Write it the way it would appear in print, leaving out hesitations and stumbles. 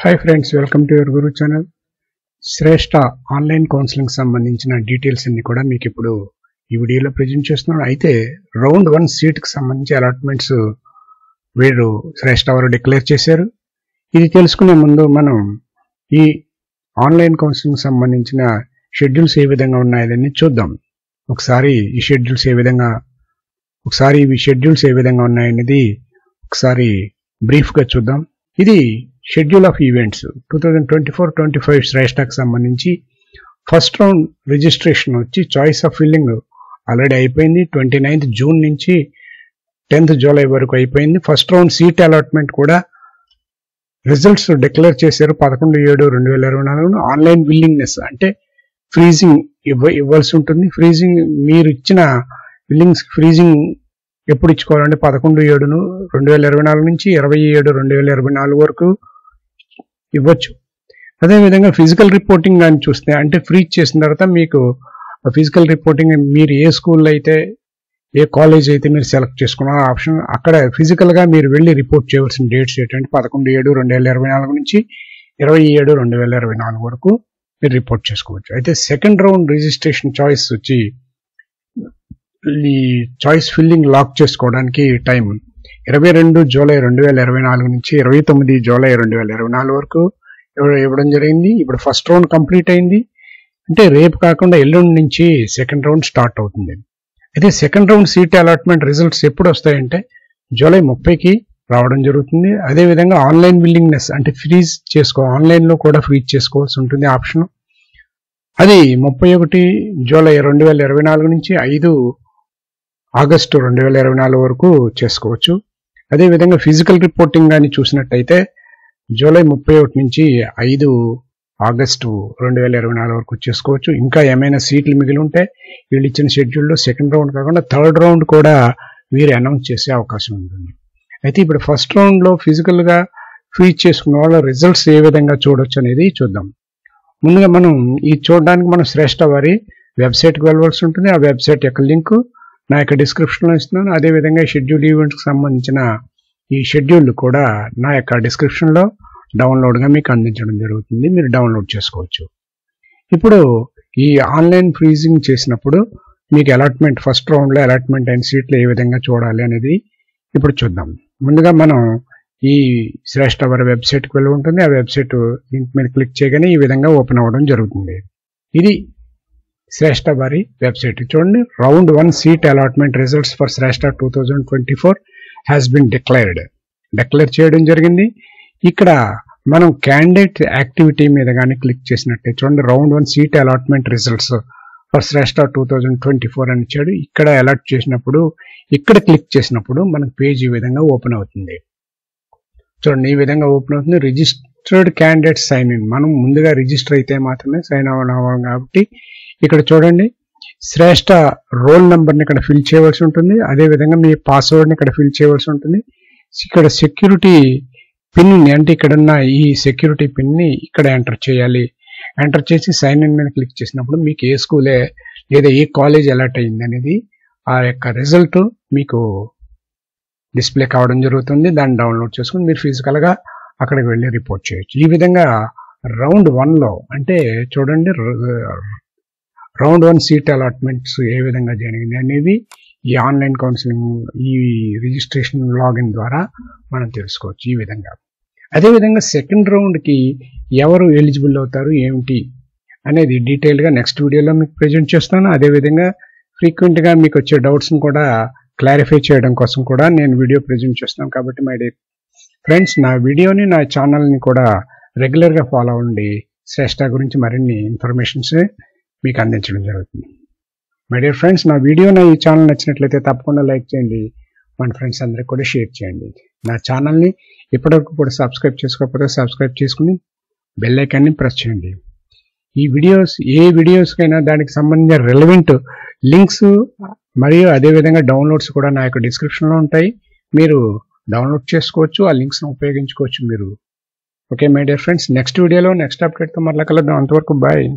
Hi friends, welcome to your Guru channel. Shreshta online counselling సంబంధించిన details అన్ని కూడా మీకు ఇప్పుడు ఈ వీడియోలో ప్రజెంట్ చేస్తున్నాను. అయితే రౌండ్ 1 సీట్కి సంబంధించి అలాట్మెంట్స్ వీరు శ్రేష్ఠ వారు డిక్లేర్ చేశారు. ఇది తెలుసుకునే ముందు మనం ఈ ఆన్లైన్ కౌన్సిలింగ్ సంబంధించిన షెడ్యూల్స్ ఏ విధంగా ఉన్నాయని చూద్దాం. ఒకసారి ఈ షెడ్యూల్స్ ఏ విధంగా ఉన్నాయనేది ఒకసారి బ్రీఫ్గా చూద్దాం. ఇది షెడ్యూల్ ఆఫ్ ఈవెంట్స్ 2024-25 శ్రేష్ఠకు సంబంధించి ఫస్ట్ రౌండ్ రిజిస్ట్రేషన్ వచ్చి చాయిస్ ఆఫ్ ఫిల్లింగ్ ఆల్రెడీ అయిపోయింది. 29th జూన్ నుంచి 10th జూలై వరకు అయిపోయింది. ఫస్ట్ రౌండ్ సీట్ అలాట్మెంట్ కూడా రిజల్ట్స్ డిక్లేర్ చేశారు 11/7/2024. ఆన్లైన్ విల్లింగ్నెస్ అంటే ఫ్రీజింగ్ ఇవ్వాల్సి ఉంటుంది. ఫ్రీజింగ్ మీరు ఇచ్చిన విల్లింగ్స్ ఫ్రీజింగ్ ఎప్పుడు ఇచ్చుకోవాలంటే 11/7/2024 నుంచి 20/7/2024 వరకు ఇవ్వచ్చు. అదేవిధంగా ఫిజికల్ రిపోర్టింగ్ కానీ చూస్తే అంటే ఫ్రీజ్ చేసిన తర్వాత మీకు ఫిజికల్ రిపోర్టింగ్ మీరు ఏ స్కూల్లో అయితే ఏ కాలేజ్ అయితే మీరు సెలెక్ట్ చేసుకున్నారో ఆప్షన్ అక్కడ ఫిజికల్గా మీరు వెళ్ళి రిపోర్ట్ చేయవలసిన డేట్స్ ఏంటంటే 11/7/2024 నుంచి 20/7/2024 వరకు మీరు రిపోర్ట్ చేసుకోవచ్చు. అయితే సెకండ్ రౌండ్ రిజిస్ట్రేషన్ చాయిస్ వచ్చి ఈ చాయిస్ ఫిల్లింగ్ లాక్ చేసుకోవడానికి టైం 22 జూలై 2024 నుంచి 29 జూలై 2024 వరకు ఇవ్వడం జరిగింది. ఇప్పుడు ఫస్ట్ రౌండ్ కంప్లీట్ అయింది. అంటే రేపు కాకుండా ఎల్లుండి నుంచి సెకండ్ రౌండ్ స్టార్ట్ అవుతుంది. అయితే second round seat allotment results ఎప్పుడు వస్తాయంటే జూలై 30కి రావడం జరుగుతుంది. అదేవిధంగా ఆన్లైన్ విల్లింగ్నెస్ అంటే ఫ్రీజ్ ఆన్లైన్లో కూడా ఫ్రీజ్ చేసుకోవాల్సి ఉంటుంది ఆప్షన్. అది 31 జూలై 2024 నుంచి 5 ఆగస్టు 2024 వరకు చేసుకోవచ్చు. అదేవిధంగా ఫిజికల్ రిపోర్టింగ్ కానీ చూసినట్టయితే జూలై 31 నుంచి 5 ఆగస్టు 2024 వరకు చేసుకోవచ్చు. ఇంకా ఏమైనా సీట్లు మిగిలి ఉంటే వీళ్ళు ఇచ్చిన షెడ్యూల్లో సెకండ్ రౌండ్ కాకుండా థర్డ్ రౌండ్ కూడా వీరు అనౌన్స్ చేసే అవకాశం ఉంటుంది. అయితే ఇప్పుడు ఫస్ట్ రౌండ్లో ఫిజికల్గా ఫీజ్ చేసుకున్న వాళ్ళ రిజల్ట్స్ ఏ విధంగా చూడొచ్చు అనేది చూద్దాం. ముందుగా మనం ఈ చూడడానికి మనం శ్రేష్ఠ వారి వెబ్సైట్కి వెళ్ళవలసి ఉంటుంది. ఆ వెబ్సైట్ యొక్క లింక్ నా యొక్క డిస్క్రిప్షన్లో ఇస్తున్నాను. అదేవిధంగా షెడ్యూల్ ఈవెంట్స్కి సంబంధించిన ఈ షెడ్యూల్ కూడా నా యొక్క డిస్క్రిప్షన్లో డౌన్లోడ్గా మీకు అందించడం జరుగుతుంది. మీరు డౌన్లోడ్ చేసుకోవచ్చు. ఇప్పుడు ఈ ఆన్లైన్ ఫ్రీజింగ్ చేసినప్పుడు మీకు అలాట్మెంట్ ఫస్ట్ రౌండ్లో అలాట్మెంట్ అయిన సీట్లు ఏ విధంగా చూడాలి అనేది ఇప్పుడు చూద్దాం. ముందుగా మనం ఈ శ్రేష్ఠ వారి వెబ్సైట్కి వెళ్ళి ఉంటుంది. ఆ వెబ్సైట్ లింక్ మీద క్లిక్ చేయగానే ఈ విధంగా ఓపెన్ అవ్వడం జరుగుతుంది. ఇది శ్రేష్ఠ వారి వెబ్సైట్ చూడండి. Round 1 seat allotment results for Shreshta 2024 has been declare చేయడం జరిగింది. ఇక్కడ మనం క్యాండిడేట్ యాక్టివిటీ మీద కానీ క్లిక్ చేసినట్టే చూడండి. Round 1 seat allotment results for Shreshta 2024 అని ఇచ్చాడు. ఇక్కడ అలాట్ చేసినప్పుడు ఇక్కడ క్లిక్ చేసినప్పుడు మనకు పేజ్ ఈ విధంగా ఓపెన్ అవుతుంది. చూడండి, ఈ విధంగా ఓపెన్ అవుతుంది. Registered candidate sign in. మనం ముందుగా రిజిస్టర్ అయితే మాత్రమే సైన్ అవ్వాలి కాబట్టి ఇక్కడ చూడండి శ్రేష్ఠ రోల్ నెంబర్ని ఇక్కడ ఫిల్ చేయవలసి ఉంటుంది. అదేవిధంగా మీ పాస్వర్డ్ని ఇక్కడ ఫిల్ చేయవలసి ఉంటుంది. ఇక్కడ సెక్యూరిటీ పిన్ని అంటే ఇక్కడ ఉన్న ఈ సెక్యూరిటీ పిన్ని ఇక్కడ ఎంటర్ చేయాలి. ఎంటర్ చేసి సైన్ ఇన్ మీద క్లిక్ చేసినప్పుడు మీకు ఏ స్కూలే లేదా ఏ కాలేజ్ అలాట్ అయింది అనేది ఆ యొక్క రిజల్ట్ మీకు డిస్ప్లే కావడం జరుగుతుంది. దాన్ని డౌన్లోడ్ చేసుకుని మీరు ఫిజికల్గా అక్కడికి వెళ్ళి రిపోర్ట్ చేయొచ్చు. ఈ విధంగా రౌండ్ 1లో అంటే చూడండి రౌండ్ 1 సీట్ అలాట్మెంట్స్ ఏ విధంగా జరిగింది అనేది ఈ ఆన్లైన్ కౌన్సిలింగ్ ఈ రిజిస్ట్రేషన్ లాగిన్ ద్వారా మనం తెలుసుకోవచ్చు ఈ విధంగా. అదేవిధంగా సెకండ్ రౌండ్కి ఎవరు ఎలిజిబుల్ అవుతారు ఏమిటి అనేది డీటెయిల్గా నెక్స్ట్ వీడియోలో మీకు ప్రజెంట్ చేస్తాను. అదేవిధంగా ఫ్రీక్వెంట్గా మీకు వచ్చే డౌట్స్ని కూడా క్లారిఫై చేయడం కోసం కూడా నేను వీడియో ప్రజెంట్ చేస్తాను. కాబట్టి మై డియర్ ఫ్రెండ్స్, నా వీడియోని నా ఛానల్ని కూడా రెగ్యులర్గా ఫాలో అవ్వండి. శ్రేష్ఠ గురించి మరిన్ని ఇన్ఫర్మేషన్స్ మీకు అందించడం జరుగుతుంది. మై డియర్ ఫ్రెండ్స్, నా ఈ ఛానల్ నచ్చినట్లయితే తప్పకుండా లైక్ చేయండి. మన ఫ్రెండ్స్ అందరికి కూడా షేర్ చేయండి. నా ఛానల్ని ఇప్పటివరకు కూడా సబ్స్క్రైబ్ చేసుకోకపోతే సబ్స్క్రైబ్ చేసుకుని బెల్ ఐకాన్ని ప్రెస్ చేయండి. ఈ ఏ వీడియోస్కైనా దానికి సంబంధించిన రెలవెంట్ లింక్స్ మరియు అదేవిధంగా డౌన్లోడ్స్ కూడా నా యొక్క డిస్క్రిప్షన్లో ఉంటాయి. మీరు డౌన్లోడ్ చేసుకోవచ్చు, ఆ లింక్స్ని ఉపయోగించుకోవచ్చు మీరు. Okay my dear friends, next వీడియోలో నెక్స్ట్ అప్డేట్తో మళ్ళీ కలుద్దాం. అంతవరకు బాయ్.